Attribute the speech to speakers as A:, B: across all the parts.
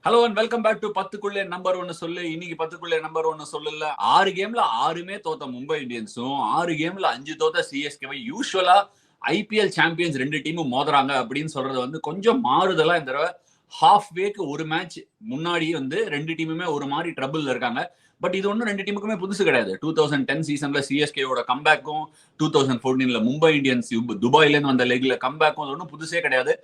A: Hello and welcome back to பத்துக்குள்ளே number ஒன்னு சொல்லு. இன்னைக்கு பத்துக்குள்ளே நம்பர் ஒன்னு சொல்லல. 6 கேம்ல 6மே தோத்த மும்பை இந்தியன்ஸும் 6 கேம்ல 5 தோத்த சிஎஸ்கேவை யூஸ்வலா ஐபிஎல் சாம்பியன்ஸ் 2 டீமும் மோதுறாங்க அப்படின்னு சொல்றது வந்து கொஞ்சம் மாறுதலா இந்த தடவை ஹாஃப் வேக்கு ஒரு மேட்ச் முன்னாடி வந்து 2 டீமுமே ஒரு மாதிரி ட்ரபிள்ல இருக்காங்க. பட் இது ஒன்றும் 2 டீமுக்குமே புதுசு கிடையாது. 2010 சீசன்ல சிஎஸ்கேவோட கம்பேக்கும் 2014ல மும்பை இந்தியன்ஸ் துபாயிலேருந்து வந்த லெக்ல கம்பேக்கும் அது ஒன்றும் புதுசே கிடையாது.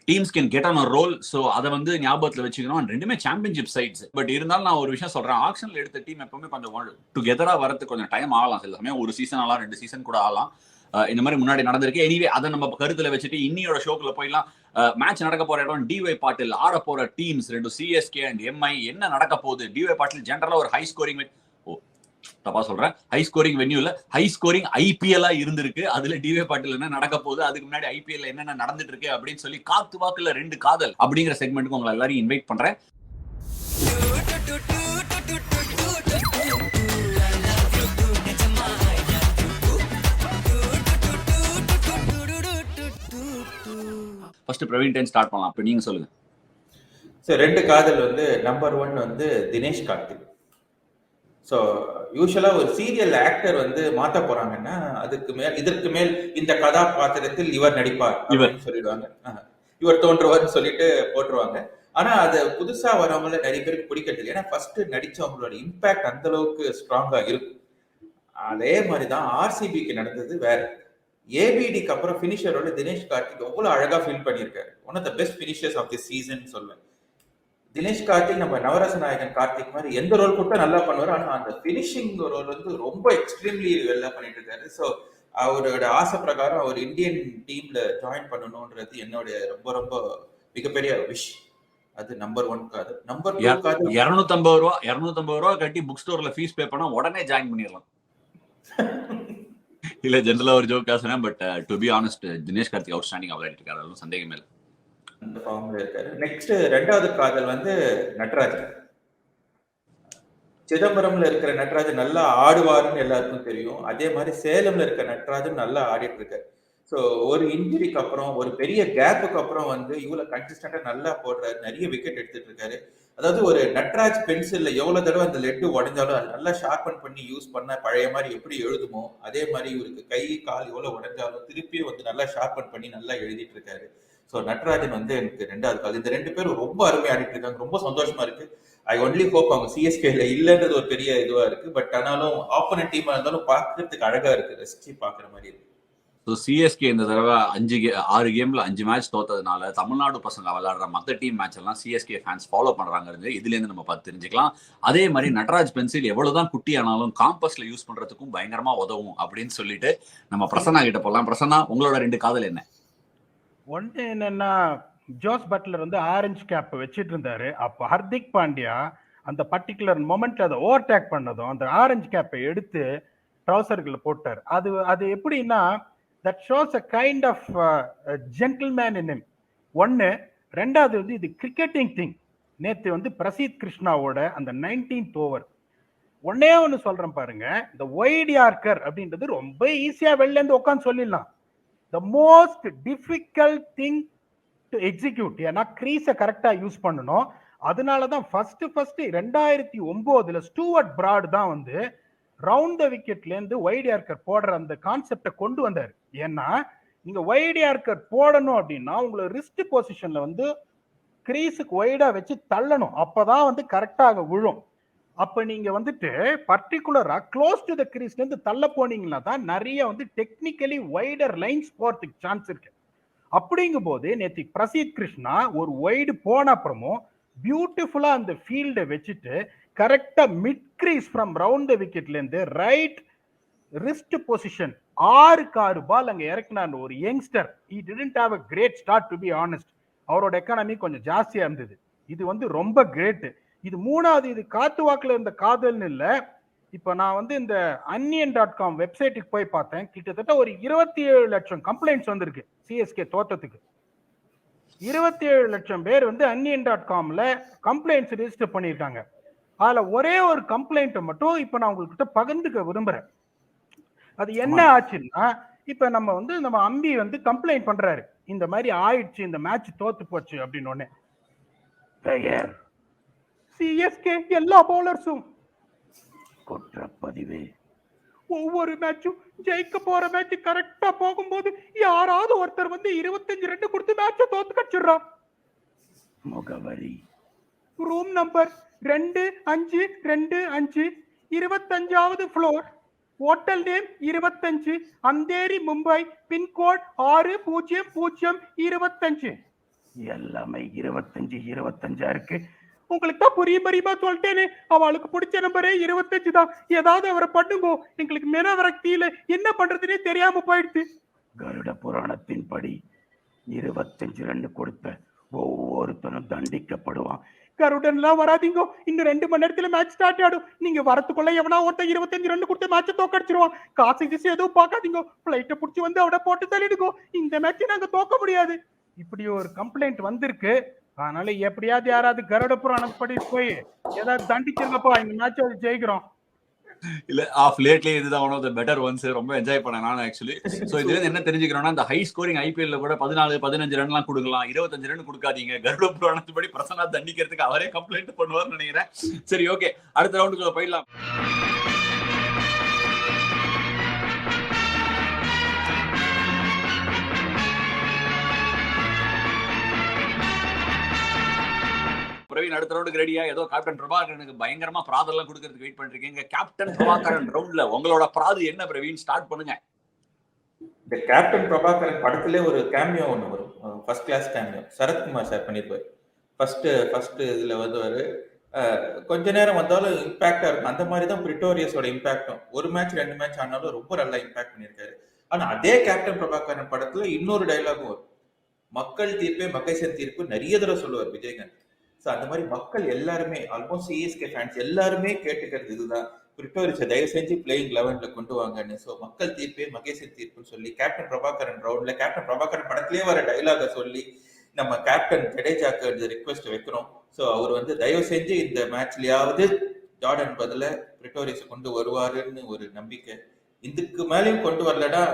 A: Teams can get on a roll. So அதை வந்து ஞாபகத்தில் வச்சுக்கணும். ரெண்டுமே சாம்பியன்ஷிப் சைட்ஸ். பட் இருந்தாலும் நான் ஒரு விஷயம் சொல்றேன், ஆக்ஷன்ல எடுத்த டீம் எப்பவுமே கொஞ்சம் டுகெதரா வரதுக்கு கொஞ்சம் டைம் ஆகலாம். சில சமயம் ஒரு சீசன் ஆகலாம், 2 சீசன் கூட ஆகலாம். இந்த மாதிரி முன்னாடி நடந்திருக்கு. எனிவே அதை நம்ம கருத்துல வச்சுட்டு இன்னியோட ஷோக்குள்ள போயிடலாம். மேட்ச் நடக்க போற இடம் டிஒய் பாட்டில். ஆட போற டீம்ஸ் 2 சிஎஸ்கே அண்ட் எம்ஐ. என்ன நடக்க போகுது? டிஒய் பாட்டில் ஜென்ரலா ஒரு ஹை ஸ்கோரிங், தப்பா சொல்றேன், ஹை ஸ்கோரிங் வென்யூல ஹை ஸ்கோரிங் ஐபிஎல் இருந்திருக்கு. அதுல டிவே பாட்டில் என்ன நடக்க போகுது, அதுக்கு முன்னாடி ஐபிஎல் என்னென்ன நடந்துட்டு இருக்கு அப்படின்னு சொல்லி காத்து வாக்குல 2 காதல் அப்படிங்கிற செக்மெண்ட்டுக்கு உங்களை எல்லாரும் இன்வைட் பண்றேன். ஃபர்ஸ்ட் பிரவீன் டென் ஸ்டார்ட் பண்ணலாம். இப்போ நீங்க சொல்லுங்க.
B: ஸோ 2 காதல் வந்து நம்பர் 1 வந்து தினேஷ் கார்த்திக். ஸோ யூஸ்வலாக ஒரு சீரியல் ஆக்டர் வந்து மாற்ற போறாங்கன்னா இதற்கு மேல் இந்த கதாபாத்திரத்தில் இவர் நடிப்பார் அப்படின்னு சொல்லிடுவாங்க. இவர் தோன்றுவார்னு சொல்லிட்டு போட்டுருவாங்க. ஆனா அது புதுசா வரவங்கள நிறைய பேருக்கு பிடிக்கிறது. ஏன்னா ஃபர்ஸ்ட் நடிச்சவங்களோட இம்பாக்ட் அந்த அளவுக்கு ஸ்ட்ராங்கா இருக்கும். அதே மாதிரிதான் ஆர்சிபிக்கு நடந்தது. வேற ஏபிடிக்கு அப்புறம் பினிஷரோட தினேஷ் கார்த்திக் எவ்வளவு அழகா ஃபீல் பண்ணியிருக்காரு. One of the best finishers of the season சொல்லுவேன். தினேஷ் கார்த்திக் நம்ம நவரச நாயகன் கார்த்திக் மாதிரி எந்த ரோல் கொடுத்தா நல்லா பண்ணுவார். ஆனா அந்த பினிஷிங் ரோல் வந்து ரொம்ப எக்ஸ்ட்ரீம்லி வெல்லா பண்ணிட்டு இருக்காரு. ஸோ அவரோட ஆசை பிரகாரம் அவர் இந்தியன் டீம்ல ஜாயின் பண்ணணும்ன்றது என்னுடைய ரொம்ப ரொம்ப மிகப்பெரிய விஷ். அது நம்பர் 1 காதல். நம்பர் 2 காதல்
A: 250 ரூபா கட்டி புக் ஸ்டோர்ல ஃபீஸ் பே பண்ணா உடனே ஜாயின் பண்ணிடலாம். இல்ல ஜெனரலா ஒரு ஜோக் பேசுறேன். But to be honest, Dinesh Karthik outstanding விளையாடிட்டு இருக்காரு. அதுவும் சந்தேகமே இல்லை.
B: அந்த ஃபார்ம்ல இருக்காரு. நெக்ஸ்ட் 2வது காதல் வந்து நடராஜன். சிதம்பரம்ல இருக்கிற நடராஜன் நல்லா ஆடுவாருன்னு எல்லாருக்கும் தெரியும். அதே மாதிரி சேலம்ல இருக்கிற நடராஜன் நல்லா ஆடிட்டு இருக்காரு. ஸோ ஒரு இன்ஜுரிக்கு அப்புறம், ஒரு பெரிய கேப்புக்கு அப்புறம் வந்து இவ்வளவு கன்சிஸ்டண்டா நல்லா போடுறாரு. நிறைய விக்கெட் எடுத்துட்டு இருக்காரு. அதாவது ஒரு நட்ராஜ் பென்சில்ல எவ்வளவு தடவை அந்த லெட்டு உடைஞ்சாலும் அது நல்லா ஷார்பன் பண்ணி யூஸ் பண்ண பழைய மாதிரி எப்படி எழுதுமோ அதே மாதிரி இவருக்கு கை கால் எவ்வளவு உடைஞ்சாலும் திருப்பியும் வந்து நல்லா ஷார்பன் பண்ணி நல்லா எழுதிட்டு இருக்காரு. ஸோ நட்ராஜன் வந்து எனக்கு 2வது கால். இந்த 2 பேரும் ரொம்ப அருமையா ஆடிட்டு இருக்காங்க. ரொம்ப சந்தோஷமா இருக்கு. ஐ ஒன்லி ஹோப் அவங்க சிஎஸ்கேல இல்லைன்றது ஒரு பெரிய இதுவா இருக்கு. பட் ஆனாலும் ஆப்போனன்ட் டீமா இருந்தாலும் பார்க்கறதுக்கு அழகா இருக்கு. ரசிச்சு பாக்குற மாதிரி இருக்கு.
A: ஸோ சிஎஸ்கே இந்த தடவை 6 கேம்ல 5 மேட்ச் தோத்ததுனால தமிழ்நாடு பசங்க விளையாடுற மற்ற டீம் மேட்ச் எல்லாம் சிஎஸ்கே ஃபேன்ஸ் ஃபாலோ பண்றாங்க. இதுல இருந்து நம்ம பார்த்து தெரிஞ்சுக்கலாம். அதே மாதிரி நட்ராஜ் பென்சில் எவ்வளவுதான் குட்டி ஆனாலும் காம்பஸ்ல யூஸ் பண்றதுக்கும் பயங்கரமா உதவும் அப்படின்னு சொல்லிட்டு நம்ம பிரசன்னா கிட்ட போலாம். பிரசன்னா, உங்களோட 2 காதல் என்ன?
C: ஒன்று என்னன்னா, ஜோஸ் பட்லர் வந்து ஆரஞ்சு கேப் வச்சுட்டு இருந்தாரு. அப்போ ஹர்திக் பாண்டியா அந்த பர்டிகுலர் மொமெண்ட் அதை ஓவர்டேக் பண்ணதும் அந்த ஆரஞ்சு கேப்பை எடுத்து ட்ரௌசர்களை போட்டார். அது எப்படின்னா, that shows a kind of gentleman in him. 1. 2வது வந்து இது கிரிக்கெட்டிங் திங். நேற்று வந்து பிரசீத் கிருஷ்ணாவோட அந்த 19th ஓவர் ஒன்னு சொல்றேன் பாருங்க. இந்த ஒயிட் யார்க்கர் அப்படின்றது ரொம்ப ஈஸியா வெளில இருந்து உட்காந்து சொல்லிடலாம். The most difficult thing to execute. ஏன்னா கிரீஸை கரெக்டா யூஸ் பண்ணணும். அதனாலதான் ஃபர்ஸ்ட் 2009 ஸ்டூவர்ட் பிராட் தான் வந்து ரவுண்ட் த விக்கெட்ல இருந்து வைட் யார்க்கர் போடுற அந்த கான்செப்டை கொண்டு வந்தார். ஏன்னா நீங்க வைட் யார்க்கர் போடணும் அப்படின்னா உங்களை ரிஸ்ட் பொசிஷன்ல வந்து கிரீஸுக்கு வைடா வச்சு தள்ளணும். அப்பதான் வந்து கரெக்டாக விழும். அப்ப நீங்க வந்துட்டு பர்டிகுலரா க்ளோஸ் டு த கிரீஸ்ல இருந்து தள்ள போனீங்கன்னா தான் நிறைய வந்து டெக்னிக்கலி வைடர் லைன்ஸ் போறதுக்கு சான்ஸ் இருக்கு. அப்படிங்கும் போது நேற்று பிரசீத் கிருஷ்ணா ஒரு வைடு போன அப்புறமும் பியூட்டிஃபுல்லா அந்த ஃபீல்டை வச்சுட்டு கரெக்டா mid crease from round the விக்கெட்ல இருந்து ரைட் ரிஸ்ட் பொசிஷன் 6 பால் அங்க இறக்கினார் ஒரு youngster. he didn't have a great start to be honest. அவரோட எக்கானமி கொஞ்சம் ஜாஸ்தியா இருந்தது. இது வந்து ரொம்ப கிரேட். இது 3வது. இது காத்து வாக்குல இருந்த காதல்னு இல்ல. இப்ப நான் வந்து இந்த anniyan.com வெப்சைட்டுக்கு போய் பார்த்தேன். கிட்டத்தட்ட ஒரு 27 லட்சம் கம்ப்ளைண்ட்ஸ் வந்திருக்கு சிஎஸ்கே தோத்தத்துக்கு. 27 லட்சம் பேர் வந்து anniyan.comல கம்ப்ளைண்ட்ஸ் ரெஜிஸ்டர் பண்ணியிருக்காங்க. அதுல ஒரே ஒரு கம்ப்ளைண்ட் மட்டும் இப்ப நான் உங்ககிட்ட பகிர்ந்துக்க விரும்புறேன். அது என்ன ஆச்சுன்னா, இப்ப நம்ம அம்பி வந்து கம்ப்ளைண்ட் பண்றாரு, இந்த மாதிரி ஆயிடுச்சு, இந்த மேட்ச் தோத்து போச்சு அப்படின்னு. சிஎஸ்கே எல்லா பவுலர்ஸும் குற்றப்பதிவு. ஒவ்வொரு மேட்சும் ஜெயிக்க போற மேட்ச் கரெக்டா போகும்போது யாராவது ஒருத்தர் வந்து 25 ரன் கொடுத்து மேட்ச தோத்து கடிச்சிடுறான். முகவரி ரூம் நம்பர் 2525, 25வது floor, hotel name 25, Andheri, Mumbai, pin code 60025. எல்லாமே 25 இருக்கு. உங்களுக்கு தான் புரியுமா சொல்லிட்டேனே, அவளுக்கு பிடிச்ச நம்பரே 25 தான். ஏதாவது அவரை பண்ணுங்க, எங்களுக்கு மெனவரக்தியில என்ன பண்றதுன்னே தெரியாம போயிடுது. கருட புராணத்தின் படி 25 ரன் கொடுத்த ஒவ்வொருத்தனும் தண்டிக்கப்படுவான். கருடன்லாம் வராதீங்க, இன்னும் 2 மணி நேரத்துல மேட்ச் ஸ்டார்ட் ஆடும். நீங்க வரத்துக்குள்ள எவனா ஒருத்தன் 25 ரன் கொடுத்து மேட்சை தோக்கடிச்சிருவான். காசு கிசு எதுவும் பார்க்காதீங்க, பிளைட்டை பிடிச்சி வந்து அவட போட்டு தள்ளிடுங்க. இந்த மேட்சை நாங்க தோக்க முடியாது. இப்படி ஒரு கம்ப்ளைண்ட் வந்திருக்கு. அதனால எப்படியாவது யாராவது கருட புராணப்படி போய் ஏதாவது தண்டிச்சிருங்கப்பா, இந்த மேட்ச் ஜெயிக்கிறோம்.
A: இல்ல ஆஃப் லேட்லி இதுதான் one of the better ones. ரொம்ப என்ஜாய் பண்ணேன் நான் ஆக்சுவலி. சோ இதுல இருந்து என்ன தெரிஞ்சுக்கிறோம்னா, இந்த ஹை ஸ்கோரிங் ஐபிஎல்ல கூட 14-15 ரன்லாம் கொடுக்கலாம், 25 ரன் கொடுக்காதீங்க. கருட புராணத்துப்படி பிரசன்னா தண்டிக்கிறதுக்கு அவரே கம்ப்ளைண்ட் பண்ணுவார்னு நினைக்கிறேன். சரி, ஓகே, அடுத்த ரவுண்டுக்குள்ள போயிடலாம். பிரவீன், அடுத்த ரவுண்டுக்கு ரெடியா? ஏதோ கேப்டன் பிரபாகரனுக்கு பயங்கரமா பிராதெல்லாம் கொடுக்கறதுக்கு வெயிட் பண்ணிருக்கீங்க. கேப்டன் பிரபாகரன் ரவுண்ட்ல உங்களோட பிராது என்ன பிரவீன்? ஸ்டார்ட் பண்ணுங்க.
B: இந்த கேப்டன் பிரபாகரன் படத்திலே ஒரு கேமியோ ஒன்று வரும், first class cameo. Sarathkumar sir பண்ணியிருப்பார். ஃபர்ஸ்ட் இதுல வருவாரு. கொஞ்ச நேரம் வந்தாலும் இம்பாக்டா இருக்கும். அந்த மாதிரி தான் பிரிட்டோரியஸோட இம்பாக்டும். ஒரு மேட்ச் 2 மேட்ச் ஆனாலும் ரொம்ப நல்லா இம்பாக்ட் பண்ணியிருக்காரு. ஆனா அதே கேப்டன் பிரபாகரன் படத்துல இன்னொரு டைலாகும் வரும். மக்கள் தீர்ப்பே மகேசன் தீர்ப்பு நிறைய தடவை சொல்லுவார் விஜயகாந்த். ஸோ அந்த மாதிரி மக்கள் எல்லாருமே, ஆல்மோஸ்ட் சிஎஸ்கே ஃபேன்ஸ் எல்லாருமே கேட்டுக்கிறது இதுதான், பிரிட்டோரியஸை தயவு செஞ்சு பிளேயிங் 11ல கொண்டு வாங்கன்னு. ஸோ மக்கள் தீர்ப்பே மகேசன் தீர்ப்புன்னு சொல்லி கேப்டன் பிரபாகரன் ரவுண்ட்ல கேப்டன் பிரபாகரன் படத்திலே வர டைலாக சொல்லி நம்ம கேப்டன் ஜடேஜாக்கு ரிக்வெஸ்ட் வைக்கிறோம். ஸோ அவர் வந்து தயவு செஞ்சு இந்த மேட்ச்லயாவது ஜார்டன் பதில பிரிட்டோரியஸை கொண்டு வருவாருன்னு ஒரு நம்பிக்கை. இதுக்கு மேலேயும் கொண்டு வரலடா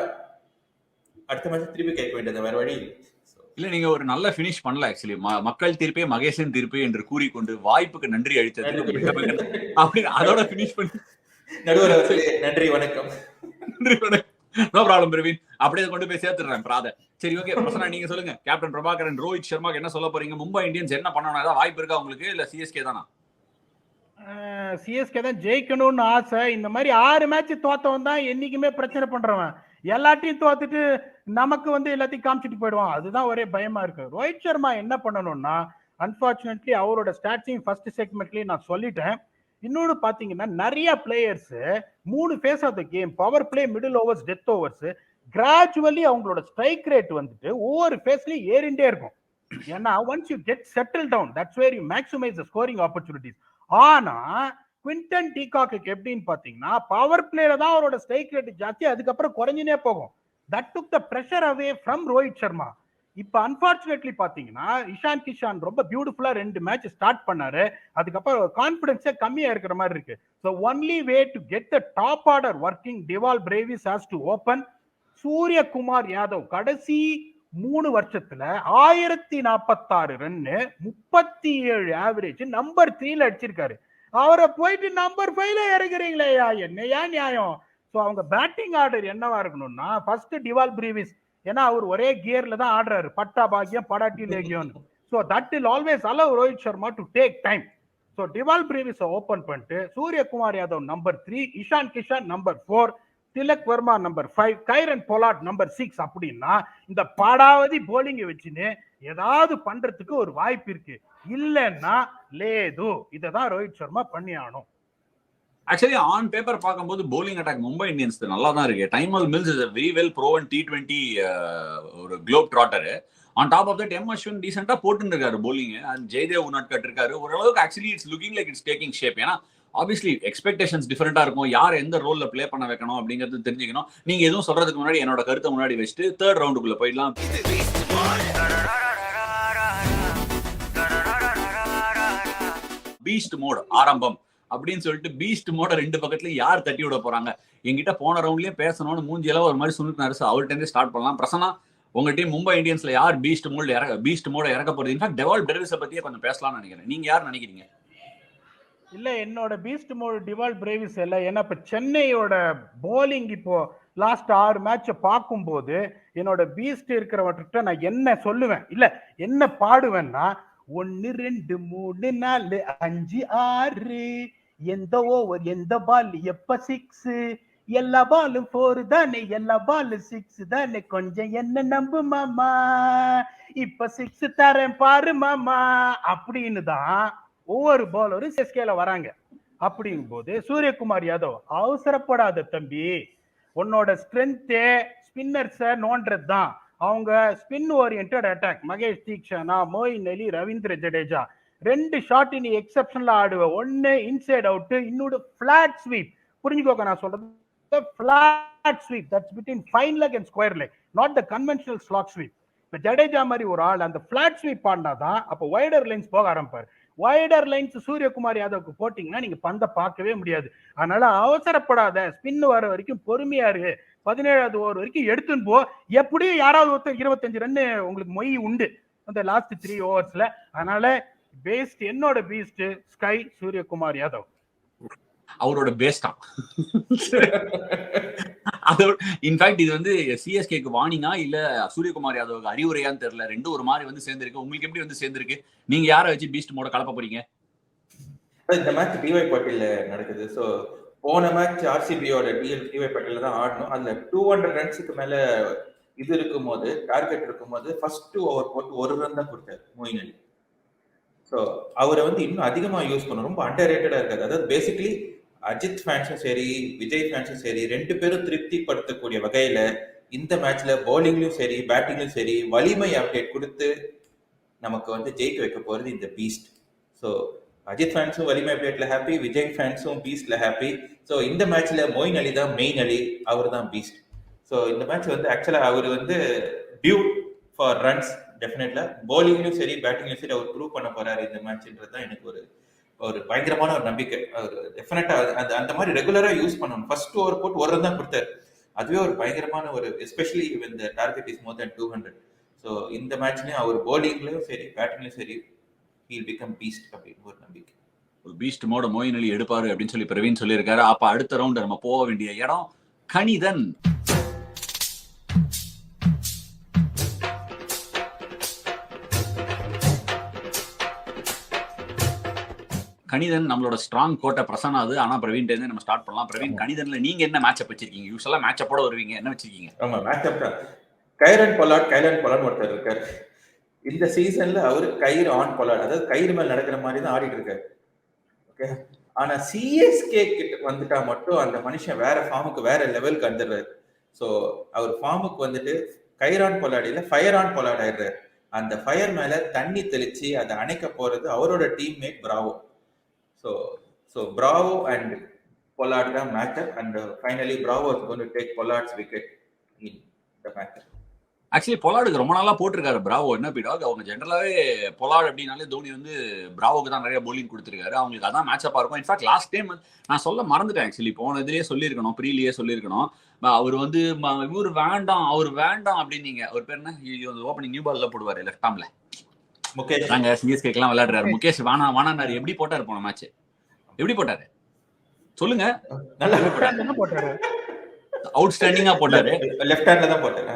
B: அடுத்த மேட்ச் திருப்பி கேட்க வேண்டியது, வேற வழி
A: இல்ல. நீங்க ஒரு நல்ல பினிஷ் பண்ணல ஆக்சுவலி. மக்கள் தீர்ப்பே மகேசன் தீர்ப்பு என்று கூறிக்கொண்டு வாய்ப்புக்கு நன்றி அளித்தது அப்படின்னு அதோட பினிஷ் பண்ணி
B: நடுவர் நன்றி வணக்கம்.
A: நன்றி வணக்கம். நோ ப்ராப்ளம் பிரவீன், அப்படியே கொண்டு போய் சேர்த்துடுறேன் பிராத. சரி, ஓகே, பிரசன்னா நீங்க சொல்லுங்க. கேப்டன் பிரபாகரன், ரோஹித் சர்மாக்கு என்ன சொல்ல போறீங்க? மும்பை இந்தியன்ஸ் என்ன பண்ணணும்? ஏதாவது வாய்ப்பு இருக்கா உங்களுக்கு, இல்ல சிஎஸ்கே தானா?
C: சிஎஸ்கே தான் ஜெயிக்கணும்னு ஆசை. இந்த மாதிரி 6 மேட்ச் தோத்தவன் தான் என்னைக்குமே பிரச்சனை பண்றவன். எல்லாத்தையும் தோத்துட்டு நமக்கு வந்து எல்லாத்தையும் காமிச்சிட்டு போயிடுவான். அதுதான் ஒரே பயமா இருக்கு. ரோஹித் சர்மா என்ன பண்ணணும்னா, அன்பார்ச்சுனேட்லி அவரோட ஸ்டாட்சிங் ஃபர்ஸ்ட் செக்மெண்ட்லயே நான் சொல்லிட்டேன். இன்னொன்னு பாத்தீங்கன்னா, நிறைய players 3 phase of the game, power play, middle overs, death overs, gradually அவங்களோட ஸ்ட்ரைக் ரேட் வந்துட்டு ஒவ்வொரு ஃபேஸ்லயும் ஏறிண்டே இருக்கும். ஏன்னா once you get settle down, that's where you maximise the scoring opportunities. ஆனா குவிண்டன் டீகாக்கு எப்படின்னு பாத்தீங்கன்னா, பவர் பிளேல தான் அவரோட ஸ்ட்ரைக் ரேட் ஜாஸ்தி, அதுக்கப்புறம் குறைஞ்சினே போகும். That took the pressure away from Rohit Sharma. இப்ப அன்பார்ச்சுனேட்லி பாத்தீங்கன்னா, இஷான் கிஷான் ரொம்ப பியூட்டிஃபுல்லா 2 மேட்ச் ஸ்டார்ட் பண்ணாரு. அதுக்கப்புறம் கான்பிடன்ஸே கம்மியா இருக்கிற மாதிரி இருக்கு. So only way to get the top order working, டிவால் Brevis has to open. Suryakumar Yadav கடைசி 3 வருஷத்துல 1046 ரன்னு, 37 ஆவரேஜ், நம்பர் 3ல அடிச்சிருக்காரு. அவரை போயிட்டு நம்பர் 5ல இறங்குறீங்களேயா, என்னையா நியாயம்? ஸோ அவங்க பேட்டிங் ஆர்டர் என்னவா இருக்கணும்னா, ஃபர்ஸ்ட் டிவால் பிரேவிஸ், ஏன்னா அவர் ஒரே கியர்ல தான் ஆடுறாரு, பட்டா பாக்கியம் படாட்டி லேகியம். So that will always allow Rohit Sharma to take time. So Dewald Brevis open பண்ணிட்டு Suryakumar Yadav number 3, Ishan Kishan number 4, Tilak Varma number 5, Kieron Pollard number 6. அப்படின்னா இந்த பாடாவதி போலிங்க வச்சுன்னு ஏதாவது பண்றதுக்கு ஒரு வாய்ப்பு இருக்கு. இல்லைன்னா லேது. இததான் ரோஹித் சர்மா பண்ணி ஆகணும்.
A: ஆக்சுவலி ஆன் பேப்பர் பார்க்கும்போது போலிங் அட்டாக் மும்பை இந்தியன்ஸ் நல்லா தான் இருக்கு. Tymal Mills is a very well proven T20 ஒரு globe trotter. On top of that Ashwin டீசெண்டா போட்டு இருக்காரு போலிங். ஜெயதேவ் உன்னாட் கட் இருக்காரு. ஓரளவுக்கு actually it's looking like it's taking shape. ஏன்னா ஆப்வியஸ்லி எக்ஸ்பெக்டேஷன்ஸ் டிஃபரெண்டா இருக்கும். யார் எந்த ரோல்ல பிளே பண்ண வைக்கணும் அப்படிங்கிறது தெரிஞ்சுக்கணும். நீங்க எதுவும் சொல்றதுக்கு முன்னாடி என்னோட கருத்தை முன்னாடி வச்சுட்டு தேர்ட் ரவுண்டுக்குள்ள போயிடலாம். பீஸ்ட் மோட் ஆரம்பம் அப்படின்னு சொல்லிட்டு பீஸ்ட் மோட 2 பக்கத்துல யார் தட்டி விட போறாங்க? என்கிட்ட போன ரவுண்ட்லயே பேசணும்னு மூஞ்சியெல்லாம் ஒரு மாதிரி சுனுக்கு அவர்கிட்ட ஸ்டார்ட் பண்ணலாம். பிரசன்னா, உங்க டீம் மும்பை இந்தியன்ஸ்ல யார் பீஸ்ட் மோட இறக்க போறது? இன்ஃபேக்ட் டெவால் பெர்விஸை பத்தியே கொஞ்சம் பேசலாம்னு நினைக்கிறேன். நீங்க யார் நினைக்கிறீங்க?
C: இல்ல என்னோட பீஸ்ட் மோட் டிவால் பிரேவிஸ் இல்ல. ஏன்னா இப்ப சென்னையோட போலிங் இப்போ லாஸ்ட் 6 மேட்ச பார்க்கும்போது என்னோட பீஸ்ட் இருக்கிறவர்கிட்ட நான் என்ன சொல்லுவேன், இல்ல என்ன பாடுவேன்னா 1 2 3 4 5 6 எந்த ஓவர் எந்த பால் எப்ப 6 எல்லா பாலும் 4 தானே எல்லா பாலும் 6 தானே கொஞ்சம் என்ன நம்பு மாமா இப்ப 6 தரேன் பாரு மாமா அப்படின்னு தான் ஒவ்வொரு பாலரும் சிஎஸ்கேல வராங்க. அப்படிங்கும் போது சூரியகுமார் யாதவ் அவசரப்படாத தம்பி, உன்னோட ஸ்ட்ரென்த்தே ஸ்பின்னர்ஸை நோன்றது தான். அவங்க spin oriented attack, Mahesh Theekshana, Moeen Ali, Ravindra Jadeja 2 shot நீ எக்ஸப்ஷனலா ஆடுவ. ஒன்னு இன்சைட் அவுட், இன்னொரு பிளாட் ஸ்வீப். புரிஞ்சுக்கோங்க நான் சொல்றது, flat sweep that's between fine leg and square leg, not the conventional slog sweep. இப்ப ஜடேஜா மாதிரி ஒரு ஆள் அந்த பிளாட் ஸ்வீப் ஆடினாதான் அப்ப வைடர் லைன்ஸ் போக ஆரம்பிப்பாரு. வைடர் லைன்ஸ் சூரியகுமார் யாதவுக்கு போட்டீங்கன்னா நீங்க பந்த பார்க்கவே முடியாது. அதனால அவசரப்படாத, ஸ்பின் வர வரைக்கும் பொறுமையா இருக்கு. 17வது ஓவர் வரைக்கும் எடுத்துன்னு போ. எப்படியும் யாராவது ஒருத்தர் 25 ரன் உங்களுக்கு மொய் உண்டு அந்த லாஸ்ட் 3 ஓவர்ஸ்ல. அதனால பேஸ்ட், என்னோட பீஸ்ட் ஸ்கை சூரியகுமார் யாதவ்.
A: அவரோட பேஸ்டா. அதோட இன்ஃபேக்ட் இது வந்து சிஎஸ்கேக்கு வார்னிங்கா இல்ல சூரியகுமார் யாதவுக்கு அறிவுரையான்னு தெரியல. ரெண்டும் ஒரு மாதிரி வந்து சேர்ந்திருக்கு. உங்களுக்கு எப்படி வந்து சேர்ந்திருக்கு? நீங்க யாரை வச்சு பீஸ்ட் மோட கலப்ப போறீங்க?
B: இந்த மேட்ச் டிஒய் பட்டேல்ல நடக்குது. ஸோ போன மேட்ச் ஆர்சிபியோட டிஒய் பட்டேல்ல தான் ஆடணும். அதுல 200 ரன்ஸுக்கு மேல இது இருக்கும்போது, டார்கெட் இருக்கும்போது ஃபர்ஸ்ட் ஓவர் போட்டு 1 ரன் தான் கொடுத்தாரு மொயின் அலி. ஸோ அவரை வந்து இன்னும் அதிகமா யூஸ் பண்ணணும். ரொம்ப அண்டர் ரேட்டடா இருக்காது. அதாவது பேசிக்கலி அஜித் ஃபேன்ஸும் சரி விஜய் ஃபேன்ஸும் சரி 2 பேரும் திருப்திப்படுத்தக்கூடிய வகையில இந்த மேட்ச்ல பவுலிங்லயும் சரி பேட்டிங்லயும் சரி வலிமை அப்டேட் கொடுத்து நமக்கு வந்து ஜெயிக்க வைக்க போறது இந்த பீஸ்ட். ஸோ அஜித் ஃபேன்ஸும் வலிமை அப்டேட்ல ஹாப்பி, விஜய் ஃபேன்ஸும் பீஸ்ட்ல ஹாப்பி. ஸோ இந்த மேட்ச்ல மொயின் அலி தான் மெயின் அலி, அவர் தான் பீஸ்ட். ஸோ இந்த மேட்ச் வந்து ஆக்சுவலா அவர் வந்து டியூ ஃபார் ரன்ஸ் டெஃபினெட்லா. பவுலிங்லயும் சரி பேட்டிங்லயும் சரி அவர் ப்ரூவ் பண்ண போறாரு இந்த மேட்ச்ன்றது தான் எனக்கு ஒரு பயங்கரமான ஒரு நம்பிக்கை. அவர் டெஃபினட்டா அந்த மாதிரி ரெகுலரா யூஸ் பண்ணணும். ஃபர்ஸ்ட் ஓவர் போட்டு 1 ரன் தான் கொடுத்தாரு. அதுவே ஒரு பயங்கரமான ஒரு, எஸ்பெஷலி இந்த target is more then 200. So இந்த மேட்ச்லயும் அவர் பவுலிங்லயும் சரி பேட்டிங்லயும் சரி he'll become beast அப்படின்னு ஒரு நம்பிக்கை.
A: ஒரு பீஸ்ட் மோட மொயின் அலி எடுப்பாரு அப்படின்னு சொல்லி பிரவீன் சொல்லியிருக்காரு. அப்ப அடுத்த ரவுண்ட் நம்ம போக வேண்டிய இடம் கணிதன். கணிதன் நம்மளோட ஸ்ட்ராங் கோட்டை பிரசனாது. ஆனா பிரவீன் நம்ம ஸ்டார்ட் பண்ணலாம். பிரவீன், கணிதன்ல நீங்க என்ன மேட்சப் வச்சிருக்கீங்க? யூசுவலா மேட்சப்போட வருவீங்க, என்ன வச்சிருக்கீங்க?
B: ஆமா, மேட்சப் தான். கைரன் பொலாட் ஒருத்தர் இருக்காரு. இந்த சீசன்ல அவரு கயிறு ஆன் பொலாட், அதாவது கயிறு மேல் நடக்கிற மாதிரி தான் ஆடிட்டு இருக்காரு. ஓகே, ஆனா சிஎஸ்கே கிட்ட வந்துட்டா மட்டும் அந்த மனுஷன் வேற ஃபார்முக்கு வேற லெவலுக்கு வந்துடுறாரு. ஸோ அவர் ஃபார்முக்கு வந்துட்டு கைரான் பொலாடியில ஃபயர் ஆன் பொலாட் ஆயிடுறாரு. அந்த ஃபயர் மேல தண்ணி தெளிச்சு அதை அணைக்க போறது அவரோட teammate Bravo. So Bravo and Pollard தான் matchup, and finally Bravo is going to take Pollard's wicket in the match.
A: Actually பொலாடுக்கு ரொம்ப நாளா போட்டிருக்காரு பிராவோ. என்ன பீடாக், அவங்க ஜென்ரலாவே பொலாட் அப்படின்னாலே தோனி வந்து பிராவோக்கு தான் நிறைய போலிங் கொடுத்துருக்காரு. அவங்களுக்கு அதான் மேட்சப்பா இருக்கும். இன்ஃபேக்ட் லாஸ்ட் டைம் நான் சொல்ல மறந்துட்டேன். ஆக்சுவலி போன இதுலயே சொல்லியிருக்கணும், ப்ரீலியே சொல்லியிருக்கணும். அவர் வந்து இவர் வேண்டாம் அப்படின்னீங்க. அவர் பேர் என்ன, ஓப்பனிங் நியூ பால்ல போடுவாரு லெஃப்ட் ஆர்ம்ல, முகேஷ். நாங்க சிஎஸ்கேக்கெல்லாம் விளையாடுறாரு முகேஷ். வானாரு எப்படி போட்டாரு போன மேட்ச்? எப்படி போட்டாரு சொல்லுங்க? அவுட்ஸ்டாண்டிங்கா போட்டாரு.
B: லெஃப்ட் ஹேண்ட்ல தான் போட்டாரு.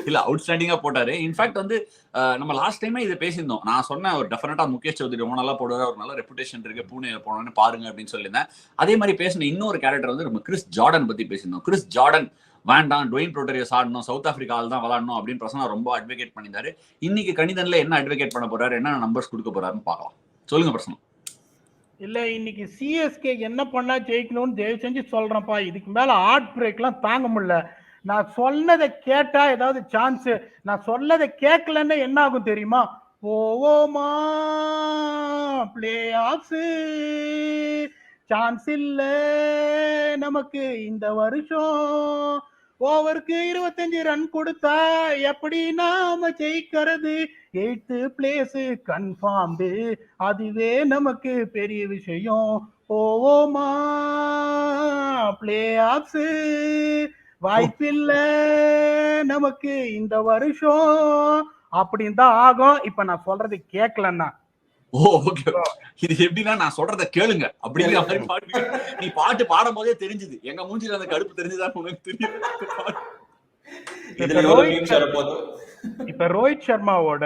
A: இல்ல, அவுட்ஸ்டாண்டிங்கா போட்டாரு. இன்ஃபேக்ட் வந்து நம்ம லாஸ்ட் டைமே இதை பேசியிருந்தோம். நான் சொன்னேன் ஒரு டெஃபினட்டா முகேஷ் சௌத்ரி ரொம்ப நல்லா போடுவார், ஒரு நல்ல ரெப்புடேஷன் இருக்கு, பூனே போனோன்னு பாருங்க அப்படின்னு சொல்லியிருந்தேன். அதே மாதிரி பேசின இன்னொரு கேரக்டர் வந்து நம்ம கிறிஸ் ஜார்டன் பத்தி பேசியிருந்தோம். கிறிஸ் ஜார்டன் வேண்டாம், டுவைன் ப்ரோட்டரியஸ் ஆடணும், சவுத் ஆப்பிரிக்கா ஆள் தான் விளாடணும் அப்படின்னு பிரசனா ரொம்ப அட்வொகேட் பண்ணியிருந்தாரு. இன்னைக்கு கணிதன்ல என்ன அட்வொகேட் பண்ண போறாரு, என்ன நம்பர்ஸ் கொடுக்க போறாருன்னு பார்க்கலாம். சொல்லுங்க பிரசனா.
C: இல்ல, இன்னைக்கு சிஎஸ்கே என்ன பண்ணா ஜெயிக்கணும்னு தயவு செஞ்சு சொல்றேன்ப்பா. இதுக்கு மேல ஹார்ட் பிரேக்லாம் தாங்க முடியல. நான் சொன்னதை கேட்டா ஏதாவது சான்ஸ், நான் சொன்னதை கேட்கலன்னு என்ன ஆகும் தெரியுமா? போவோமா பிளே ஆஃப்ஸ், சான்ஸ் இல்ல நமக்கு இந்த வருஷம். ஓவருக்கு 25 ரன் கொடுத்தா எப்படி நாம ஜெயிக்கிறது? 8th பிளேஸ் கன்ஃபார்ம்டு, அதுவே நமக்கு பெரிய விஷயம். போவோமா பிளே ஆஃப்ஸ், வாய்ப்பில்ல நமக்கு இந்த வருஷம் அப்படின்னு தான் ஆகும். இப்ப நான் சொல்றது கேட்கலன்னா
A: ஓ ஓகே. இது எப்படின்னா நான் சொல்றத கேளுங்க அப்படிங்கிற மாதிரி பாட்டு. நீ பாட்டு பாடும் போதே தெரிஞ்சுது எங்க மூஞ்சில அந்த கடுப்பு தெரிஞ்சுதான் உனக்கு தெரியும்.
C: இப்ப ரோஹித் சர்மாவோட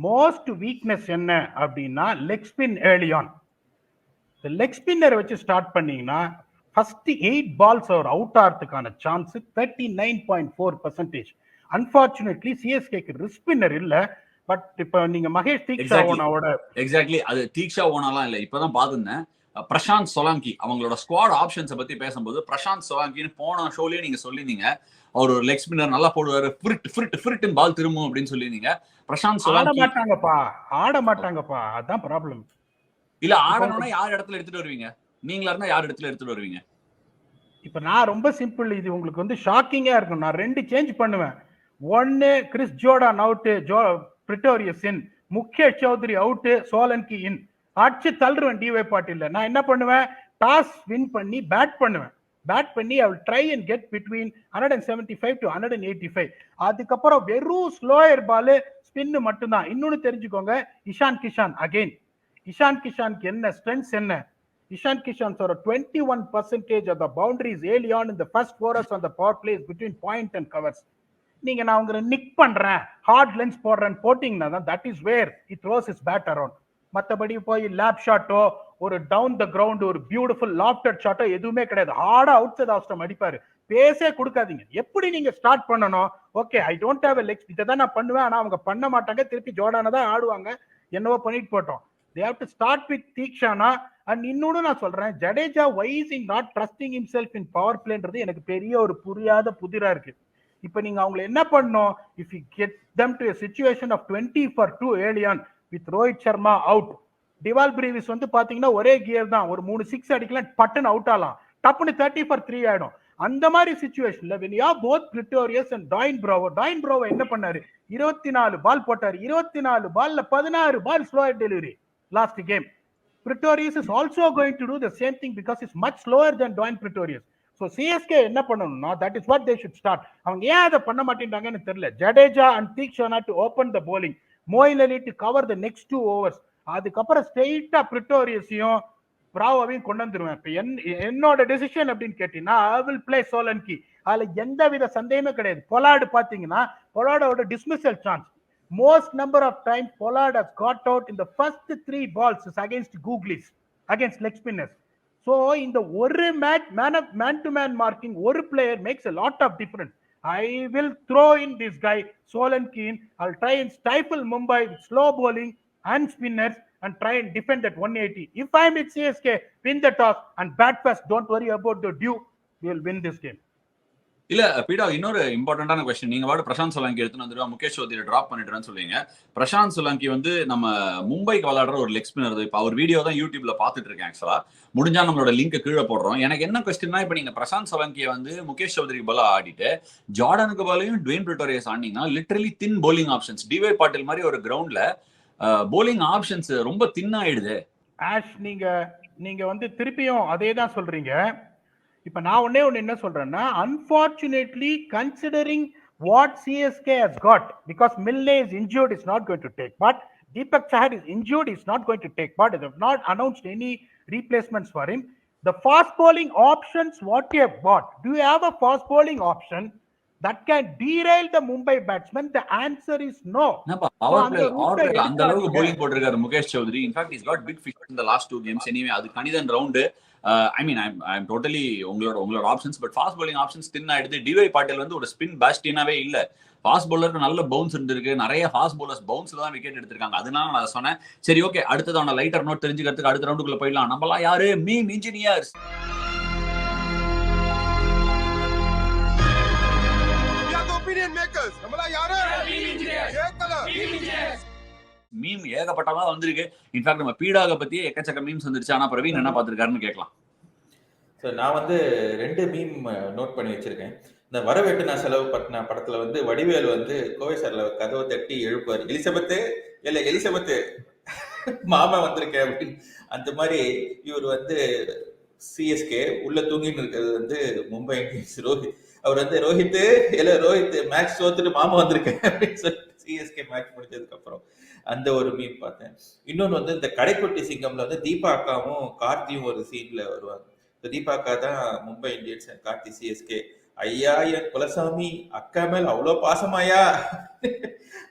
C: மோஸ்ட் வீக்னஸ் என்ன அப்படின்னா leg spin early on. Leg spinner வச்சு ஸ்டார்ட் பண்ணீங்கன்னா ஃபர்ஸ்ட் 8 பால்ஸ் அவர் அவுட் ஆகிறதுக்கான சான்ஸ் 39.4%. அன்பார்ச்சுனேட்லி சிஎஸ்கேக்கு ரிஸ்க் ஸ்பின்னர் இல்ல. பட் இப்ப நீங்க மகேஷ் தீக்ஷாவோட
A: எக்ஸாக்ட்லி அது தீக்ஷா ஓனாலாம் இல்ல. இப்பதான் பாத்துருந்தேன் பிரசாந்த் சோலாங்கி அவங்களோட ஸ்குவாட் ஆப்ஷன்ஸை பத்தி பேசும்போது பிரசாந்த் சோலாங்கின்னு போன ஷோலயே நீங்க சொல்லிருந்தீங்க அவர் ஒரு லெக் ஸ்பின்னர் நல்லா போடுவாரு, ஃபிரிட் பால் திரும்பும் அப்படின்னு சொல்லிருந்தீங்க. பிரசாந்த் சோலாங்கி
C: ஆட மாட்டாங்கப்பா, அதான் ப்ராப்ளம்.
A: இல்ல ஆடணும்னா யார் இடத்துல எடுத்துட்டு வருவீங்க? நீங்களா இருந்தா யார் இடத்துல எடுத்துட்டு வருவீங்க?
C: இப்ப நான் ரொம்ப சிம்பிள், இது உங்களுக்கு வந்து ஷாக்கிங்கா இருக்கும். நான் 2 சேஞ்ச் பண்ணுவேன். ஒன்னு கிறிஸ் ஜோர்டான் அவுட், பிரிட்டோரியஸ் இன், முகேஷ் சௌத்ரி அவுட், சோலங்கி இன். அடிச்சு தள்ளுருவேன் டிவை பாட்டில். நான் என்ன பண்ணுவேன், டாஸ் வின் பண்ணி பேட் பண்ணுவேன். பேட் பண்ணி I will try and get between 175 to 185. அதுக்கப்புறம் வெறும் ஸ்லோயர் பால் ஸ்பின் மட்டும்தான். இன்னொன்னு தெரிஞ்சுக்கோங்க, இஷான் கிஷான் அகைன். இஷான் கிஷானுக்கு என்ன ஸ்ட்ரென்த்ஸ் என்ன? Ishan Kisan 21% of the boundaries early on in the first 4 overs on the power plays between point and covers. நீங்க நான் உங்களை நிக் பண்றேன், ஹார்ட் லென்ஸ் போடுறேன் போட்டிங்கன்னா தான் that is where he throws his bat around. மற்றபடி போய் லேப் ஷாட்டோ ஒரு டவுன் த கிரவுண்ட் ஒரு பியூட்டிஃபுல் லாஃப்டட் ஷாட்டோ எதுவுமே கிடையாது. ஹார்டா அவுட் சைட் ஆஃப் அடிப்பாரு. பேசே கொடுக்காதீங்க. எப்படி நீங்க ஸ்டார்ட் பண்ணணும்? Okay I don't have a legs, இதை தான் நான் பண்ணுவேன். ஆனா அவங்க பண்ண மாட்டாங்க, திருப்பி ஜோர்டான தான் ஆடுவாங்க. என்னவோ பண்ணிட்டு போட்டோம். They have to start with Theekshana. And இன்னொன்னு நான் சொல்றேன், Jadeja why is he not trusting himself in power playன்றது எனக்கு பெரிய ஒரு புரியாத புதிரா இருக்கு. இப்ப நீங்க அவங்களை என்ன பண்ணணும், if you get them to a situation of 20 for 2 early on with Rohit Sharma out, டிவால் Brevis வந்து பாத்தீங்கன்னா ஒரே கியர் தான், ஒரு 3 6 அடிக்கலாம், பட்டன் அவுட் ஆகலாம், டப்புன்னு 30 for 3 ஆயிடும். அந்த மாதிரி சிச்சுவேஷன்ல when you have both Pretorius and டாயின் ப்ரோவோ என்ன பண்ணாரு, 24 பால் போட்டாரு. 24 பால்ல 16 ball slower delivery last game. Pretorius is also going to do the same thing because it's much slower than Dwayne Pretorius. So CSK என்ன பண்ணணும்னா that is what they should start. அவங்க ஏன் அதை பண்ண மாட்டேன்றாங்கன்னு தெரியல. Jadeja and Theekshana to open the bowling, Moeen Ali to cover the next 2 overs. அதுக்கப்புறம் ஸ்ட்ரெயிட்டா பிரிட்டோரியஸையும் பிராவோவையும் கொண்டு வந்துருவேன். இப்ப என்னோட டெசிஷன் அப்படின்னு கேட்டீங்கன்னா I will play சோலங்கி. அதுல எந்த வித சந்தேகமே கிடையாது. பொலார்டு பாத்தீங்கன்னா பொலார்டோட dismissal chance most number of times Pollard has got out in the first 3 balls is against googlies, against leg spinners. So in the one man to man marking, one player makes a lot of difference. I will throw in this guy Solanki in. I'll try and stifle Mumbai with slow bowling and spinners and try and defend at 180. If I'm with CSK, win the toss and bat first, don't worry about the due, we will win this game.
A: இல்ல பீடா, இன்னொரு இம்பார்ட்டன்டான question. நீங்க வாடு பிரசாந்த் சோலாங்கி எடுத்துன்னு வந்துருவா, Mukesh Chowdhury drop பண்ணிட்டுறான்னு சொல்லுவீங்க. பிரசாந்த் சோலாங்கி வந்து நம்ம மும்பைக்கு விளையாடுற ஒரு லெக் ஸ்பின்னர். இப்ப அவர் வீடியோ தான் யூடியூப்ல பாத்துட்டு இருக்கேன். ஆக்சுவலா முடிஞ்சா நம்மளோட லிங்க் கீழே போடுறோம். எனக்கு என்ன கொஸ்டின்னா, இப்ப நீங்க பிரசாந்த் சோலாங்கியை வந்து முகேஷ் சௌத்ரிக்கு பாலா ஆடிட்டு ஜார்டனுக்கு பாலையும் டுவேன் பிரிட்டோரியஸ் ஆடினீங்கன்னா லிட்டரலி தின் போலிங் ஆப்ஷன்ஸ். டிவை பாட்டில் மாதிரி ஒரு கிரவுண்ட்ல போலிங் ஆப்ஷன்ஸ் ரொம்ப தின் ஆயிடுது.
C: ஆஷ் நீங்க வந்து திருப்பியும் அதே தான் சொல்றீங்க. இப்ப நான் ஒண்ணே என்ன சொல்றேன்னா, unfortunately considering what CSK has got, because Milne is injured, is not going to take part. Deepak Chahar is injured, is not going to take part. They have not announced any replacements for him. The fast bowling options what you have bought, do you have a fast bowling option that can derail the Mumbai batsman? The answer is no.
A: அந்த அளவுக்கு bowling போட்டிருக்காரு Mukesh Chowdhury. In fact he's got big fish in the last 2 games anyway. அது கணிதன் round. I mean I'm totally உங்களோட options, but fast bowling options thin ஆயிடுது. டிவை பாட்டில் வந்து ஒரு ஸ்பின் பேஸ்டினாவே இல்ல. ஃபாஸ்ட் பவுலருக்கு நல்ல பவுன்ஸ் இருந்திருக்கு. நிறைய ஃபாஸ்ட் பவுலர்ஸ் பவுன்ஸ்ல தான் விக்கெட் எடுத்திருக்காங்க. அதனால நான் சொன்னேன், சரி ஓகே அடுத்தது அவன லைட்டர் நோட் தெரிஞ்சுக்கிறதுக்கு அடுத்த ரவுண்டுக்குள்ள போயிடலாம். நம்மலாம் யாரு, மீம் இன்ஜினியர்ஸ். மீம் ஏகப்பட்டமா வந்திருக்கு. இன்ஃபேக்ட் நம்ம பீடாக பத்தியே எக்கச்சக்க மீம்ஸ் வந்துருச்சு. ஆனா பிரவீன் என்ன பாத்துருக்காருன்னு கேட்கலாம்.
B: நான் வந்து 2 மீம் நோட் பண்ணி வச்சிருக்கேன். இந்த வரவேட்டு நான் செலவு பட்டின படத்துல வந்து வடிவேல் வந்து கோவை சார்ல கதவை தட்டி எழுப்புவார், எலிசபெத்து மாமா வந்திருக்கேன் அப்படின்னு. அந்த மாதிரி இவர் வந்து சிஎஸ்கே உள்ள தூங்கின்னு இருக்கிறது வந்து மும்பை இந்தியன்ஸ் ரோஹித். அவர் வந்து ரோஹித் மேட்ச் தோத்துட்டு மாமா வந்திருக்கேன் அப்படின்னு சொல்லிட்டு சிஎஸ்கே மேட்ச் முடிஞ்சதுக்கு அப்புறம் அந்த ஒரு மீம் பார்த்தேன். இன்னொன்னு வந்து இந்த கடைக்குட்டி சிங்கம்ல வந்து தீபா அக்காவும் கார்த்தியும் ஒரு சீன்ல வருவாங்க. தீபா அக்கா தான் மும்பை இந்தியன்ஸ், கார்த்தி சிஎஸ்கே. ஐயா என் குலசாமி, அக்கா மேல் அவ்வளவு பாசமாயா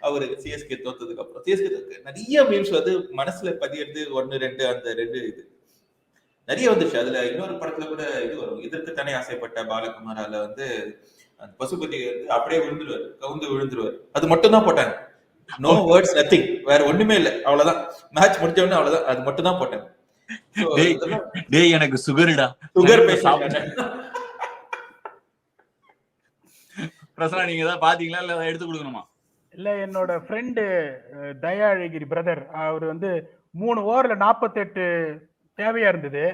B: அவரு சிஎஸ்கே தோத்ததுக்கு அப்புறம். சிஎஸ்கே நிறைய மீம்ஸ் வந்து மனசுல பதியறது 1 2 அந்த 2 இது நிறைய வந்துச்சு. அதுல இன்னொரு படத்துல கூட இது வரும், இதற்கு தானே ஆசைப்பட்ட பாலகுமாரால வந்து அந்த பசுபதி வந்து அப்படியே விழுந்துருவாரு, கவுந்து விழுந்துருவாரு. அது மட்டும் தான் போட்டாங்க. நோ வேர்ட்ஸ், நத்திங், வேற ஒண்ணுமே இல்ல. அவ்வளவுதான், மேட்ச் முடிஞ்ச உடனே அவ்வளவுதான், அது மட்டும் தான் போட்டாங்க.
A: டேய் எனக்கு சுகர்டா,
B: சுகர் பேசிட்டாங்க.
A: பிரசனா நீங்க ஏதாவது பாத்தீங்களா இல்ல எடுத்து கொடுக்கணுமா?
C: இல்ல, என்னோட ஃப்ரெண்டு தயாழகிரி பிரதர், அவர் வந்து 3 ஓவர்ல 48 தேவையா இருந்தது.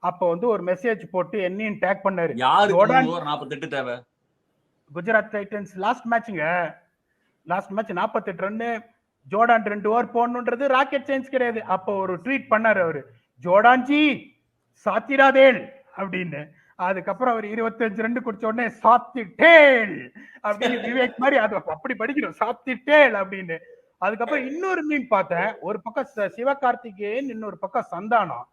C: அப்ப வந்து ஒரு மெசேஜ் போட்டு என்னையும் டேக் பண்ணாரு.
A: யாருக்கு 3 ஓவர் 48 தேவை?
C: குஜராத் டைட்டன்ஸ் லாஸ்ட் மேட்ச்ங்க, last match 48 run. Jordan 2 over போடணுன்றது ராக்கெட் சயின்ஸ் கிடையாது. அப்போ ஒரு ட்வீட் பண்ணாரு அவரு, ஜோர்டான்ஜி சாத்திராதேல் அப்படின்னு. அதுக்கப்புறம் அவர் 25 ரன் குடிச்ச உடனே சாத்திட்டேல் அப்படின்னு விவேக் மாதிரி அது அப்படி படிக்கணும், சாத்திட்டேல் அப்படின்னு. அதுக்கப்புறம் இன்னொரு மீன் பார்த்தேன், ஒரு பக்கம் சிவகார்த்திகேயன், இன்னொரு பக்கம் சந்தானம்.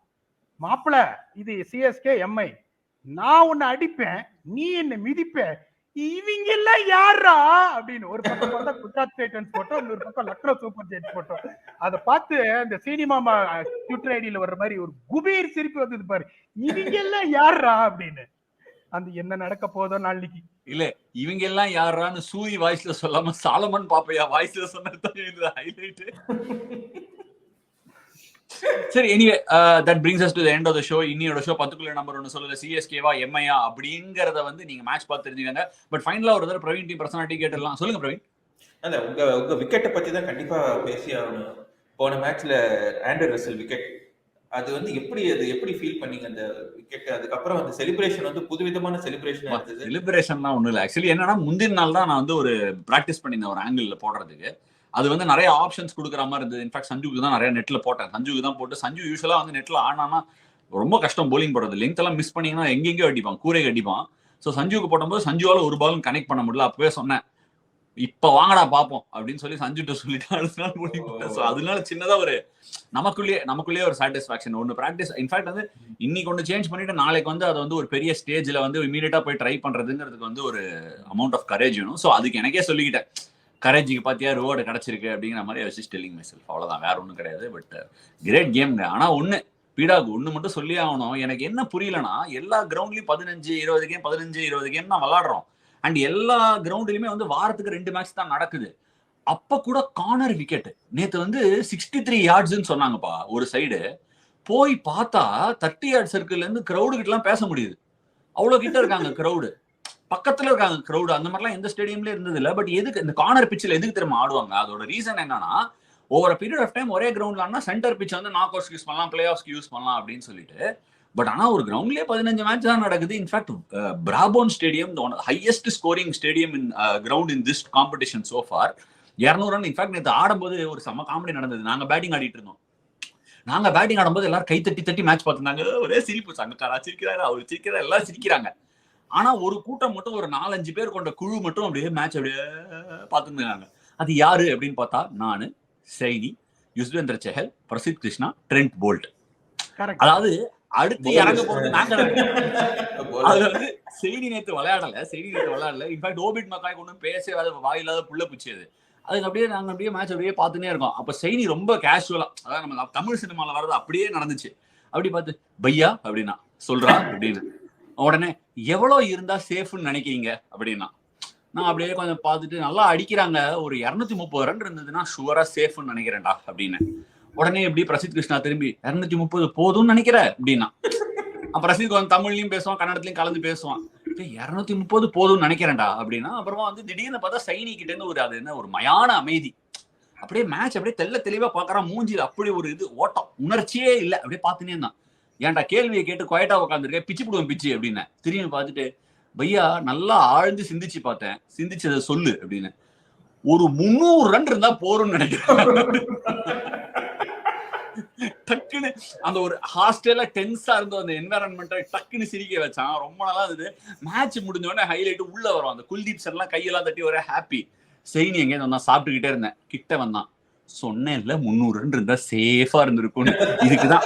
C: மாப்பிள இது சிஎஸ்கே எம்ஐ, நான் உன்னை அடிப்பேன், நீ என்ன மிதிப்ப, இவங்க எல்லாம் யாரா அப்படின்னு. ஒரு பக்கம் பார்த்தா குஜராத் டைட்டன்ஸ் போட்டோம், இன்னொரு பக்கம் லக்னோ சூப்பர் ஜெயின்ஸ் போட்டோம். அதை பார்த்து அந்த சினிமா ட்விட்டர் ஐடியில வர்ற மாதிரி ஒரு குபீர் சிரிப்பு வந்தது பாரு, இவங்க எல்லாம் யாரா அப்படின்னு. அந்த என்ன நடக்க போதோ நாளைக்கு.
A: இல்ல இவங்க எல்லாம் யாரான்னு சூரி வாய்ஸ்ல சொல்லாம சாலமன் பாப்பையா வாய்ஸ்ல சொன்னது ஹைலைட். சரி, anyway that brings us to the end of the show. இன்னியோட ஷோ பத்துக்குள்ள நம்பர் ஒன்னு சொல்லல சிஎஸ்கேவா எம்ஐயா அப்படிங்கறத வந்து நீங்க மேட்ச் பார்த்து தெரிஞ்சுக்கங்க. பட் ஃபைனலா ஒரு தடவை பிரவீன் டீம் பர்சனாலிட்டி கேட்டலாம். சொல்லுங்க பிரவீன்.
B: இல்ல, உங்க விக்கெட்டை பத்தி தான் கண்டிப்பா பேசி ஆகணும். போன மேட்ச்ல ஆண்டர் ரசல் விக்கெட், அது வந்து எப்படி ஃபீல் பண்ணீங்க அந்த விக்கெட்? அதுக்கப்புறம் அந்த செலிப்ரேஷன் வந்து புதுவிதமான செலிப்ரேஷன் இருந்தது.
A: செலிப்ரேஷன்லாம் ஒண்ணும் இல்ல. ஆக்சுவலி என்னன்னா முந்தின நாள் தான் நான் வந்து ஒரு பிராக்டிஸ் பண்ணியிருந்தேன் ஒரு ஆங்கிள் போடுறதுக்கு. அது வந்து நிறைய ஆப்ஷன்ஸ் கொடுக்குற மாதிரி இருந்தது. இன்ஃபேக்ட் சஞ்சுக்கு தான் நிறைய நெட்ல போட்டேன். சஞ்சுக்கு தான் போட்டு, சஞ்சு யூஸ்வலா வந்து நெட்ல ஆனானா ரொம்ப கஷ்டம் போலிங் போடுறது. லெங்த் எல்லாம் மிஸ் பண்ணீங்கன்னா எங்கெங்கயோ அடிப்பான், கூரை அடிப்பான். ஸோ சஞ்சுக்கு போடும்போது சஞ்சுவால ஒரு பாலும் கனெக்ட் பண்ண முடியல. அப்பவே சொன்னேன், இப்ப வாங்கடா பாப்போம் அப்படின்னு சொல்லி சஞ்சுட்ட சொல்லிட்டு அடுத்த நாள் போலிங் போட்டேன். ஸோ அதனால சின்னதா ஒரு நமக்குள்ளேயே ஒரு சாட்டிஸ்பாக்சன் ஒன்று பிராக்டிஸ். இன்ஃபேக்ட் வந்து இன்னைக்கு ஒன்று சேஞ்ச் பண்ணிட்டு நாளைக்கு வந்து அதை வந்து ஒரு பெரிய ஸ்டேஜ்ல வந்து இமீடியட்டா போய் ட்ரை பண்றதுங்கிறதுக்கு வந்து ஒரு அமௌண்ட் ஆஃப் கரேஜ் வேணும். ஸோ அதுக்கு எனக்கே சொல்லிக்கிட்டேன், கரேஜுக்கு பாத்தியா ரிவார்டு கிடைச்சிருக்கு அப்படிங்கிற மாதிரி வச்சு டெல்லிங் மை செல்ஃப். அவ்வளவுதான், வேற ஒன்றும் கிடையாது. பட் கிரேட் கேம்ங்க. ஆனா பீடாக்கு ஒண்ணு மட்டும் சொல்லி ஆகணும். எனக்கு என்ன புரியலன்னா, எல்லா கிரவுண்ட்லயும் 15-20 கேம் 15-20 கேம் தான் விளையாடுறோம். அண்ட் எல்லா கிரவுண்ட்லயுமே வந்து வாரத்துக்கு 2 மேட்ச் தான் நடக்குது. அப்ப கூட கார்னர் விக்கெட் நேத்து வந்து 63 yardsன்னு சொன்னாங்கப்பா. ஒரு சைடு போய் பார்த்தா 30 yard சர்க்கிள்ல இருந்து கிரௌடு கிட்ட எல்லாம் பேச முடியுது. அவ்வளவு கிட்ட இருக்காங்க கிரௌடு, பக்கத்துல இருக்காங்க கிரௌடு. அந்த மாதிரிலாம் எந்த ஸ்டேடியம்ல இருந்தது இல்ல. பட் எதுக்கு இந்த கார்னர் பிச்சில் எதுக்கு திரும்ப ஆடுவாங்க? அதோட ரீசன் என்னன்னா, ஓவர் பீரியட் ஆஃப் டைம் ஒரே கிரவுண்ட்ல ஆனா சென்டர் பிச் வந்து நாக் அவுட்ஸ்க்கு யூஸ் பண்ணலாம், பிளே ஆஃப்ஸ்க்கு யூஸ் பண்ணலாம் அப்படின்னு சொல்லிட்டு. பட் ஆனா ஒரு கிரவுண்ட்லயே 15 மேட்ச் தான் நடக்குது. In fact Brabourne stadium highest scoring stadium in ground in this competition so for. 200 run. In fact நேற்று ஆடும்போது ஒரு செம்ம காமெடி நடந்தது. நாங்க பேட்டிங் ஆடிட்டு இருந்தோம். நாங்க பேட்டிங் ஆடும்போது எல்லாரும் கை தட்டி மேட்ச் பார்த்துருந்தாங்க. ஒரே சிரிப்பு, சங்கக்காரா சிரிக்கிறாரு, அவர் சிரிக்கிறாரு, எல்லாம் சிரிக்கிறாங்க. ஆனா ஒரு கூட்டம் மட்டும், ஒரு 4-5 பேர் கொண்ட குழு மட்டும் அப்படியே மேட்ச் அப்படியே பார்த்துருந்தாங்க. அது யாரு அப்படின்னு பார்த்தா, நானு, சைனி, யுஸ்வேந்திர சஹல், பிரசித் கிருஷ்ணா, ட்ரெண்ட் போல்ட். அதாவது அடுத்து இறங்க போறது நாங்க. அது வந்து செய்தி நேற்று விளையாடல. இன்ஃபேக்ட் ஓபிட் மக்காய் கொண்டு பேச வாயில்லாத புள்ள பிடிச்சது. அதுக்கு அப்படியே நாங்க அப்படியே மேட்ச் அப்படியே பார்த்துனே இருக்கோம். அப்ப சைனி ரொம்ப கேஷுவலா, அதாவது நம்ம தமிழ் சினிமால வர்றது அப்படியே நடந்துச்சு. அப்படி பார்த்து பையா அப்படின்னா சொல்றா அப்படின்னு. உடனே எவ்வளவு இருந்தா சேஃப்னு நினைக்கிறீங்க அப்படின்னா, நான் அப்படியே கொஞ்சம் பார்த்துட்டு, நல்லா அடிக்கிறாங்க, ஒரு 230 ரன் இருந்ததுன்னா ஷுவரா சேஃப்னு நினைக்கிறேன்டா அப்படின்னு. உடனே எப்படி பிரசித் கிருஷ்ணா திரும்பி 230 போதும்னு நினைக்கிற அப்படின்னா, பிரசித் கொஞ்சம் தமிழ்லயும் பேசுவான், கன்னடத்திலயும் கலந்து பேசுவான். 230 போதும்னு நினைக்கிறேன்டா அப்படின்னா, அப்புறமா வந்து திடீர்னு பார்த்தா சைனி கிட்ட இருந்து ஒரு அது என்ன ஒரு மயான அமைதி. அப்படியே மேட்ச் அப்படியே தெளிவா பாக்குறான். மூஞ்சில அப்படி ஒரு இது ஓட்டம், உணர்ச்சியே இல்லை. அப்படியே பார்த்துனே இருந்தான். ஏன்டா கேள்வியை கேட்டு குவைட்டா உட்காந்துருக்கேன், பிச்சு போடுவேன் பிச்சு அப்படின்னு. திரும்பி பார்த்துட்டு, பையா நல்லா ஆழ்ந்து சிந்திச்சு பார்த்தேன், சிந்திச்சதை சொல்லு அப்படின்னு. ஒரு 300 ரன் இருந்தா போறோம்னு நினைக்கிறேன். டக்குன்னு அந்த ஒரு ஹாஸ்டல்ல டென்ஸா இருந்தோம் அந்த என்வைரன்மெண்ட்டை டக்குன்னு சிரிக்க வச்சான். ரொம்ப நல்லா இருந்தது. மேட்ச் முடிஞ்ச உடனே ஹைலைட் உள்ள வரும். அந்த குல்தீப் சார் எல்லாம் கையெல்லாம் தட்டி ஒரே ஹாப்பி. செயினி எங்கேயும் வந்தான், சாப்பிட்டுக்கிட்டே இருந்தேன், கிட்ட வந்தான், சொன்னேன்ல 300 ரன் இருந்தா சேஃபா இருந்திருக்கும்னு. இதுக்குதான்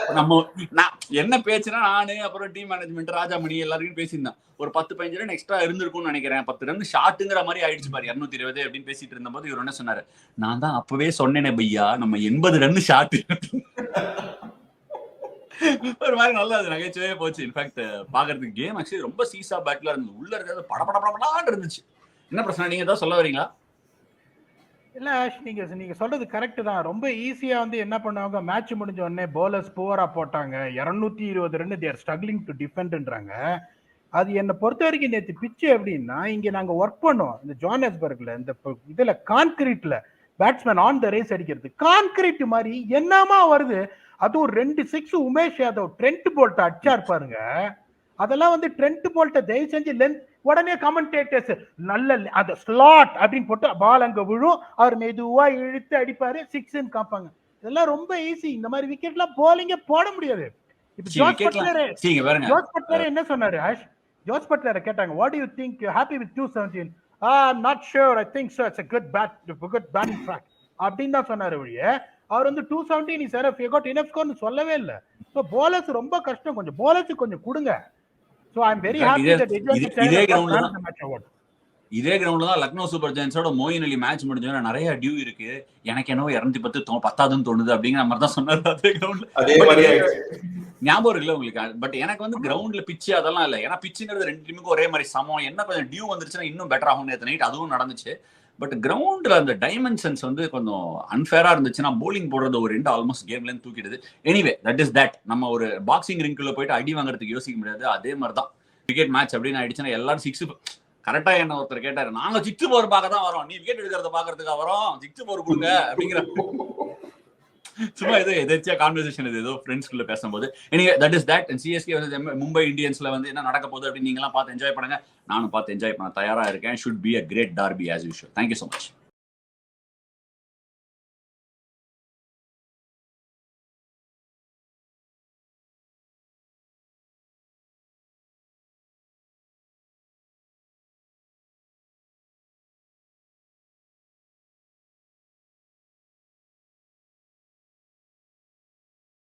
A: நான் என்ன பேச்சுன்னா, நானு அப்புறம் டீம் மேனேஜ்மெண்ட் ராஜாமணி எல்லாருக்கும் பேசியிருந்தேன், ஒரு 10-15 ரன் எக்ஸ்ட்ரா இருந்திருக்கும்னு நினைக்கிறேன், 10 ரன் ஷாட்டுங்கிற மாதிரி ஆயிடுச்சு பாரு 220 அப்படின்னு பேசிட்டு இருந்தபோது இவர் என்ன சொன்னாரு, நான் தான் அப்பவே சொன்னேனே பையா நம்ம 80 ரன் ஷாட்டு. ஒரு மாதிரி நல்லா அது நகைச்சுவே போச்சு. இன்ஃபேக்ட் பாக்குறதுக்கு கேம் ஆக்சுவலி ரொம்ப சீசா பேட்ல இருந்தது, உள்ள இருக்கிறது படபடபடபடான்னு இருந்துச்சு. என்ன பிரச்சனை, நீங்க ஏதாவது சொல்ல வரீங்களா?
C: இல்ல ஆஷ், நீங்க சொல்றது கரெக்ட் தான். ரொம்ப ஈஸியா வந்து என்ன பண்ணுவாங்க, மேட்ச் முடிஞ்ச உடனே போலர்ஸ் புவரா போட்டாங்க, 220 ரன் தேர் ஸ்ட்ரகிளிங் டு டிஃபெண்ட்ன்றாங்க. அது என்னை பொறுத்த வரைக்கும் நேற்று பிச்சு எப்படின்னா, இங்க நாங்க ஒர்க் பண்ணுவோம் இந்த ஜோஹானஸ்பர்க்ல, இந்த இதுல கான்கிரீட்ல பேட்ஸ்மேன் ஆன் த ரேஸ் அடிக்கிறது, கான்கிரீட் மாதிரி என்னமா வருது. அதுவும் 2 6 உமேஷ் யாதவ் ட்ரெண்ட் போல்ட் அடிச்சார் பாருங்க. அதெல்லாம் வந்து ட்ரெண்ட் போல்ட்ட தயவு செஞ்சு லென்த், உடனே கமெண்டேட்டர்ஸ் நல்ல அந்த ஸ்லாட் அப்படின்னு போட்டு பால் அங்க விழும், அவர் மெதுவா இழுத்து அடிப்பாரு, 6ன்னு காப்பாங்க. இதெல்லாம் ரொம்ப ஈஸி. இந்த மாதிரி விக்கெட்லாம் போலிங்கே போட முடியாது. இப்ப ஜோஸ் பட்லர் என்ன சொன்னாரு ஆஷ், ஜோஸ் பட்லரை கேட்டாங்க, what to you think, happy with 217? I'm not sure, I think so, it's a good batting track அப்படின்னு தான் சொன்னாரு ஒழிய அவர் வந்து 217 is enough, you got enough score னு சொல்லவே இல்ல. சோ bowlers ரொம்ப கஷ்டம், கொஞ்சம் bowlers கொஞ்சம் கொடுங்க. So I'm very happy that
A: இதே கிரவுண்ட்ல தான் லக்னோ சூப்பர் ஜெயின்ஸோட மோயின் அலி மேட்ச் முடிஞ்சோன்னா நிறைய டியூ இருக்கு, எனக்கு என்னவோ 210 10ன்னு தோணுது அப்படிங்கிற மாதிரி தான் சொன்னாரு. அதே கிரவுண்ட்ல ஞாபகம் இருக்குல்ல உங்களுக்கு? பட் எனக்கு வந்து கிரவுண்ட்ல பிச்சு அதெல்லாம் இல்ல, ஏன்னா பிச்சுங்கிறது 2 டீமுக்கும் ஒரே மாதிரி சமம், என்ன கொஞ்சம் டியூ வந்துருச்சுன்னா இன்னும் பெட்டர் ஆகும். நேற்று நைட் அதுவும் நடந்துச்சு. பட் கிரவுண்ட்ல அந்த டைமென்ஷன்ஸ் வந்து கொஞ்சம் அன்ஃபேரா இருந்துச்சுன்னா போலிங் போடுறது ஒரு 2 ஆல்மோஸ்ட் கேம்ல இருந்து தூக்கிடுது. Anyway that is that. நம்ம ஒரு பாக்ஸிங் ரிங்குள்ள போயிட்டு அடி வாங்குறதுக்கு யோசிக்க முடியாது. அதே மாதிரி தான் கிரிக்கெட் மேட்ச் அப்படின்னு ஆயிடுச்சுன்னா எல்லாரும் 6 கரெக்டா என்ன ஒருத்தர் கேட்டாரு, நாங்க 6 போர் பார்க்க தான் வரோம், நீ விக்கெட் எடுக்கிறத பாக்குறதுக்கு வரோம், 6 போர் கொடுங்க அப்படிங்கிற சும்மா ஏதோ எதாச்சியா கான்வர்சேஷன் இது ஏதோ ஃப்ரெண்ட்ஸ்குள்ள பேசும்போது. Anyway that is that. CSK Mumbai இந்தியன்ஸ்ல வந்து என்ன நடக்க போகுது அப்படின்னு நீங்க எல்லாம் பார்த்து என்ஜாய் பண்ணுங்க. நானும் பார்த்து என்ஜாய் பண்ண தயாரா இருக்கேன். Should be a great derby as usual. Thank you so much.